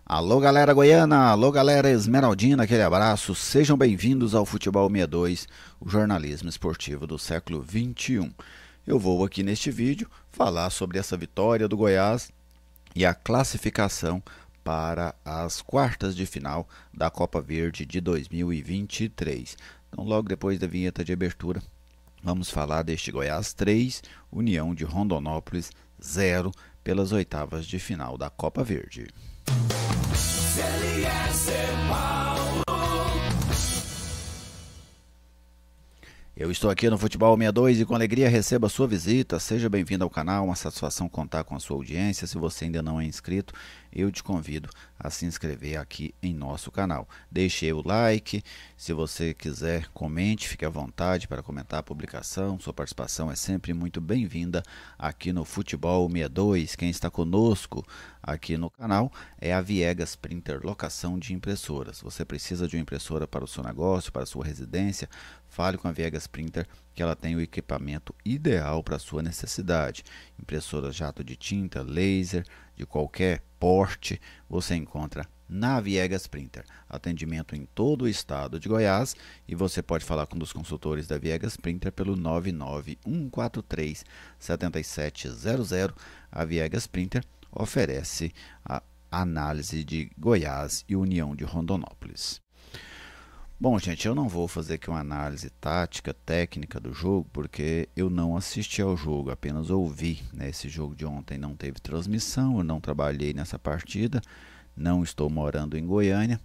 Alô galera goiana, alô galera esmeraldina, aquele abraço, sejam bem-vindos ao Futebol 62, o jornalismo esportivo do século XXI. Eu vou aqui neste vídeo falar sobre essa vitória do Goiás e a classificação para as quartas de final da Copa Verde de 2023. Então logo depois da vinheta de abertura, vamos falar deste Goiás 3, União de Rondonópolis 0 pelas oitavas de final da Copa Verde. Eu estou aqui no Futebol 62 e com alegria recebo a sua visita. Seja bem-vindo ao canal, uma satisfação contar com a sua audiência. Se você ainda não é inscrito, eu te convido a se inscrever aqui em nosso canal. Deixe o like, se você quiser comente, fique à vontade para comentar a publicação. Sua participação é sempre muito bem-vinda aqui no Futebol 62. Quem está conosco aqui no canal é a Viegas Printer Locação de Impressoras. Você precisa de uma impressora para o seu negócio, para a sua residência? Fale com a Viegas Printer que ela tem o equipamento ideal para a sua necessidade. Impressora jato de tinta, laser, de qualquer porte, você encontra na Viegas Printer. Atendimento em todo o estado de Goiás e você pode falar com um dos consultores da Viegas Printer pelo 99143-7700. A Viegas Printer oferece a análise de Goiás e União de Rondonópolis. Bom, gente, eu não vou fazer aqui uma análise tática, técnica do jogo, porque eu não assisti ao jogo, apenas ouvi, né? Esse jogo de ontem não teve transmissão, eu não trabalhei nessa partida, não estou morando em Goiânia,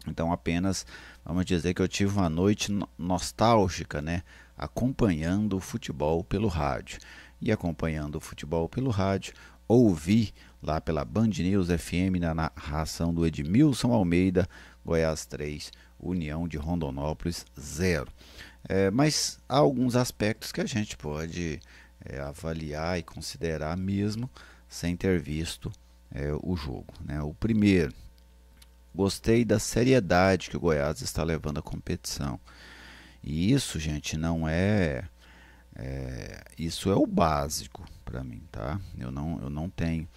então apenas vamos dizer que eu tive uma noite nostálgica, né? Acompanhando o futebol pelo rádio. E acompanhando o futebol pelo rádio, ouvi lá pela Band News FM na narração do Edmilson Almeida, Goiás 3, União de Rondonópolis 0. Mas há alguns aspectos que a gente pode avaliar e considerar mesmo sem ter visto o jogo, né? O primeiro, gostei da seriedade que o Goiás está levando a competição. E isso, gente, não isso é o básico para mim, tá? Eu não tenho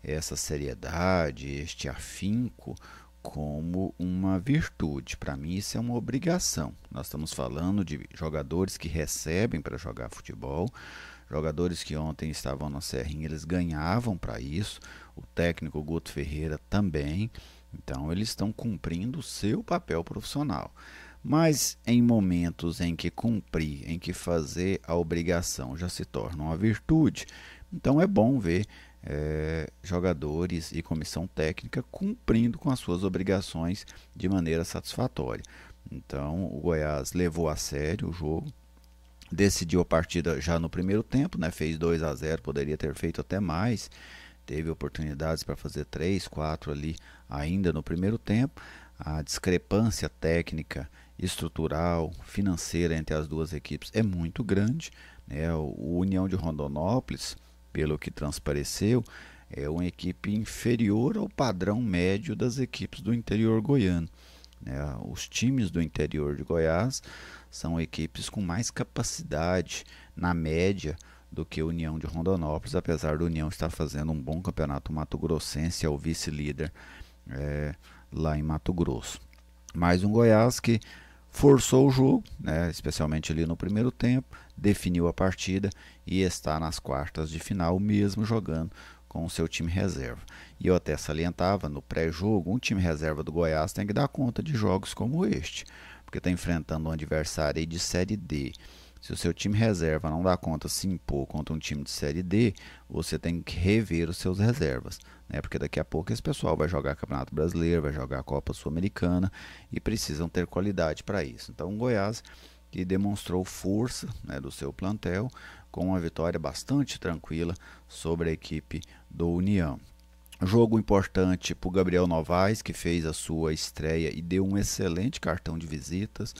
essa seriedade, este afinco como uma virtude. Para mim isso é uma obrigação. Nós estamos falando de jogadores que recebem para jogar futebol, jogadores que ontem estavam na Serrinha, eles ganhavam para isso, o técnico Guto Ferreira também, então eles estão cumprindo o seu papel profissional. Mas em momentos em que cumprir, em que fazer a obrigação já se torna uma virtude, então é bom ver jogadores e comissão técnica cumprindo com as suas obrigações de maneira satisfatória. Então o Goiás levou a sério o jogo, decidiu a partida já no primeiro tempo, né? Fez 2-0, poderia ter feito até mais, teve oportunidades para fazer 3, 4 ali ainda no primeiro tempo. A discrepância técnica, estrutural, financeira entre as duas equipes é muito grande, né? O União de Rondonópolis, pelo que transpareceu, é uma equipe inferior ao padrão médio das equipes do interior goiano, né? Os times do interior de Goiás são equipes com mais capacidade na média do que a União de Rondonópolis, apesar do União estar fazendo um bom campeonato mato-grossense, é o vice-líder lá em Mato Grosso. Mais um Goiás que forçou o jogo, né, especialmente ali no primeiro tempo, definiu a partida e está nas quartas de final, mesmo jogando com o seu time reserva. E eu até salientava no pré-jogo, um time reserva do Goiás tem que dar conta de jogos como este, porque está enfrentando um adversário aí de Série D. Se o seu time reserva não dá conta de se impor contra um time de Série D, você tem que rever os seus reservas, né? Porque daqui a pouco esse pessoal vai jogar Campeonato Brasileiro, vai jogar a Copa Sul-Americana e precisam ter qualidade para isso. Então o Goiás, que demonstrou força, né, do seu plantel, com uma vitória bastante tranquila sobre a equipe do União. Jogo importante para o Gabriel Novaes, que fez a sua estreia e deu um excelente cartão de visitas.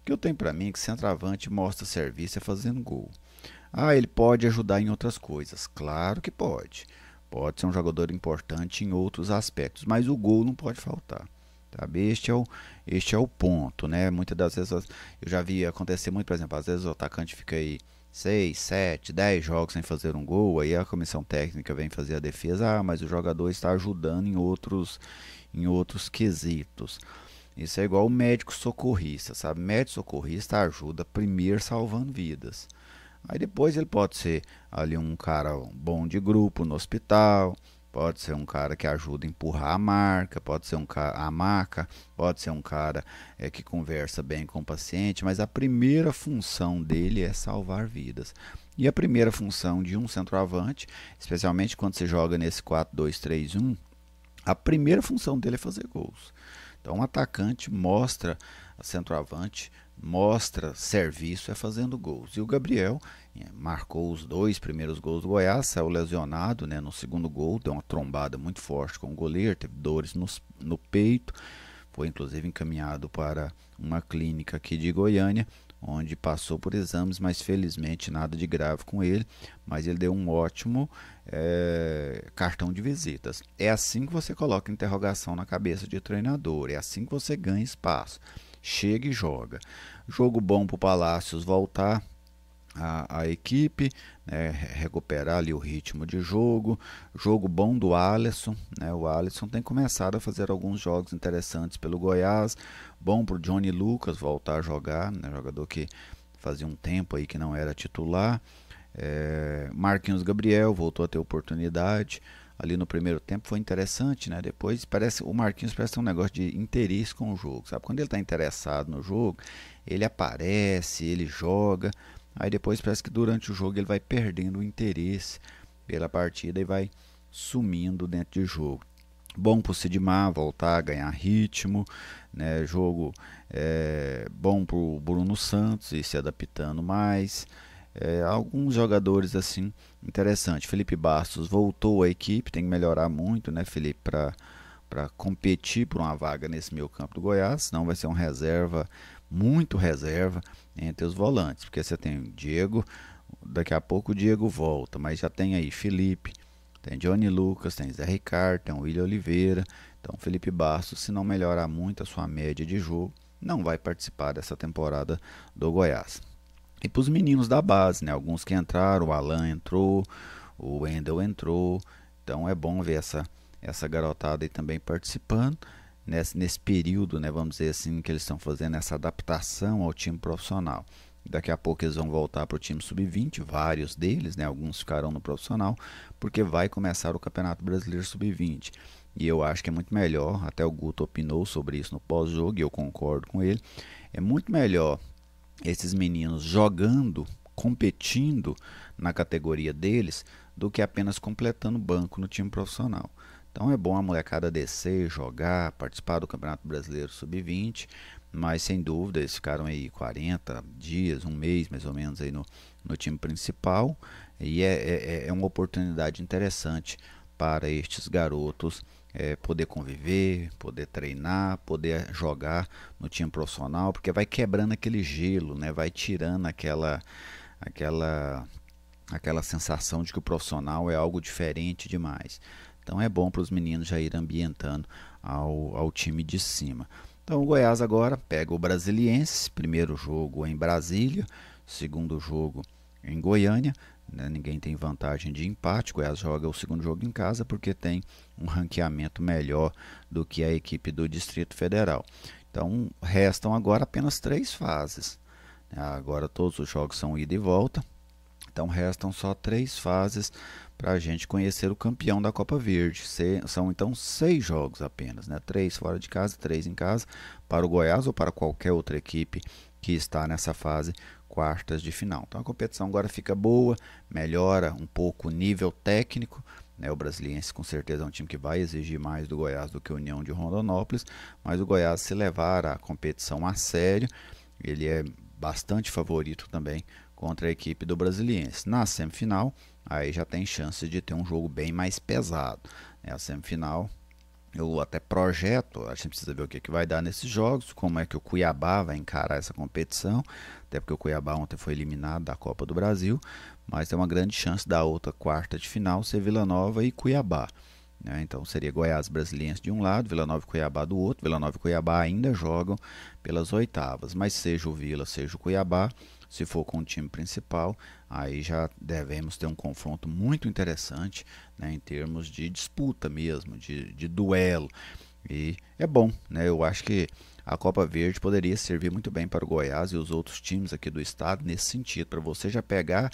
Que eu tenho para mim que centroavante mostra serviço é fazendo gol. Ele pode ajudar em outras coisas. Claro que pode. Pode ser um jogador importante em outros aspectos, mas o gol não pode faltar. Sabe? Este é o ponto, né? Muitas das vezes eu já vi acontecer muito, por exemplo, às vezes o atacante fica aí 6, 7, 10 jogos sem fazer um gol, aí a comissão técnica vem fazer a defesa, mas o jogador está ajudando em outros quesitos. Isso é igual o médico socorrista, sabe? Médico socorrista ajuda primeiro salvando vidas. Aí depois ele pode ser ali um cara bom de grupo no hospital, pode ser um cara que ajuda a empurrar a marca, pode ser a maca, pode ser um cara que conversa bem com o paciente, mas a primeira função dele é salvar vidas. E a primeira função de um centroavante, especialmente quando você joga nesse 4-2-3-1, a primeira função dele é fazer gols. Então, um atacante mostra, centroavante, mostra serviço é fazendo gols. E o Gabriel marcou os 2 primeiros gols do Goiás, saiu lesionado, né, no segundo gol, deu uma trombada muito forte com o goleiro, teve dores no peito, foi inclusive encaminhado para uma clínica aqui de Goiânia, onde passou por exames, mas felizmente nada de grave com ele, mas ele deu um ótimo cartão de visitas. É assim que você coloca interrogação na cabeça de treinador, é assim que você ganha espaço. Chega e joga. Jogo bom para o Palácios voltar a equipe, né, recuperar ali o ritmo de jogo. Jogo bom do Alisson, né, o Alisson tem começado a fazer alguns jogos interessantes pelo Goiás. Bom para o Johnny Lucas voltar a jogar, né, jogador que fazia um tempo aí que não era titular. Marquinhos Gabriel voltou a ter oportunidade. Ali no primeiro tempo foi interessante, né? Depois o Marquinhos parece ter um negócio de interesse com o jogo, sabe? Quando ele está interessado no jogo, ele aparece, ele joga. Aí depois parece que durante o jogo ele vai perdendo o interesse pela partida e vai sumindo dentro de jogo. Bom para o Sidmar voltar a ganhar ritmo, né? Jogo bom para o Bruno Santos e se adaptando mais. Alguns jogadores assim interessante. Felipe Bastos voltou à equipe, tem que melhorar muito, né, Felipe, para competir por uma vaga nesse meio campo do Goiás, senão vai ser um reserva, muito reserva entre os volantes, porque você tem o Diego, daqui a pouco o Diego volta, mas já tem aí Felipe, tem Johnny Lucas, tem Zé Ricardo, tem o William Oliveira, então Felipe Bastos, se não melhorar muito a sua média de jogo, não vai participar dessa temporada do Goiás. E para os meninos da base, né? Alguns que entraram, o Alan entrou, o Wendel entrou. Então é bom ver essa garotada aí também participando nesse período, né? Vamos dizer assim, que eles estão fazendo essa adaptação ao time profissional. Daqui a pouco eles vão voltar para o time sub-20, vários deles, né? Alguns ficarão no profissional, porque vai começar o Campeonato Brasileiro Sub-20. E eu acho que é muito melhor, até o Guto opinou sobre isso no pós-jogo, e eu concordo com ele, é muito melhor esses meninos jogando, competindo na categoria deles, do que apenas completando banco no time profissional. Então é bom a molecada descer, jogar, participar do Campeonato Brasileiro Sub-20, mas sem dúvida eles ficaram aí 40 dias, um mês mais ou menos aí no time principal, e é uma oportunidade interessante para estes garotos poder conviver, poder treinar, poder jogar no time profissional, porque vai quebrando aquele gelo, né? Vai tirando aquela sensação de que o profissional é algo diferente demais. Então é bom para os meninos já ir ambientando ao time de cima. Então o Goiás agora pega o Brasiliense, primeiro jogo em Brasília, segundo jogo em Goiânia, né? Ninguém tem vantagem de empate. O Goiás joga o segundo jogo em casa porque tem um ranqueamento melhor do que a equipe do Distrito Federal. Então restam agora apenas 3 fases. Agora todos os jogos são ida e volta. Então restam só 3 fases para a gente conhecer o campeão da Copa Verde. São então 6 jogos apenas, né? 3 fora de casa, 3 em casa, para o Goiás ou para qualquer outra equipe que está nessa fase quartas de final. Então a competição agora fica boa, melhora um pouco o nível técnico, né? O Brasiliense com certeza é um time que vai exigir mais do Goiás do que a União de Rondonópolis, mas o Goiás, se levar a competição a sério, ele é bastante favorito também contra a equipe do Brasiliense. Na semifinal, aí já tem chance de ter um jogo bem mais pesado, né? A semifinal eu até projeto, a gente precisa ver o que vai dar nesses jogos, como é que o Cuiabá vai encarar essa competição, até porque o Cuiabá ontem foi eliminado da Copa do Brasil, mas tem uma grande chance da outra quarta de final ser Vila Nova e Cuiabá, né? Então seria Goiás Brasiliense de um lado, Vila Nova e Cuiabá do outro. Vila Nova e Cuiabá ainda jogam pelas oitavas, mas seja o Vila, seja o Cuiabá, Se for com o time principal, aí já devemos ter um confronto muito interessante, né, em termos de disputa mesmo, de duelo. E é bom, né? Eu acho que a Copa Verde poderia servir muito bem para o Goiás e os outros times aqui do estado nesse sentido, para você já pegar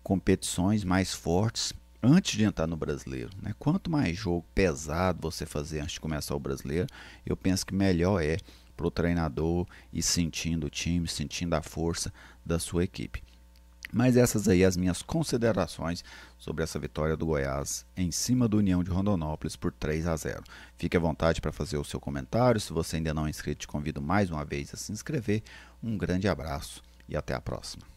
competições mais fortes antes de entrar no brasileiro, né? Quanto mais jogo pesado você fazer antes de começar o brasileiro, eu penso que melhor é para o treinador ir sentindo o time, sentindo a força da sua equipe. Mas essas aí as minhas considerações sobre essa vitória do Goiás em cima do União de Rondonópolis por 3-0. Fique à vontade para fazer o seu comentário. Se você ainda não é inscrito, te convido mais uma vez a se inscrever. Um grande abraço e até a próxima.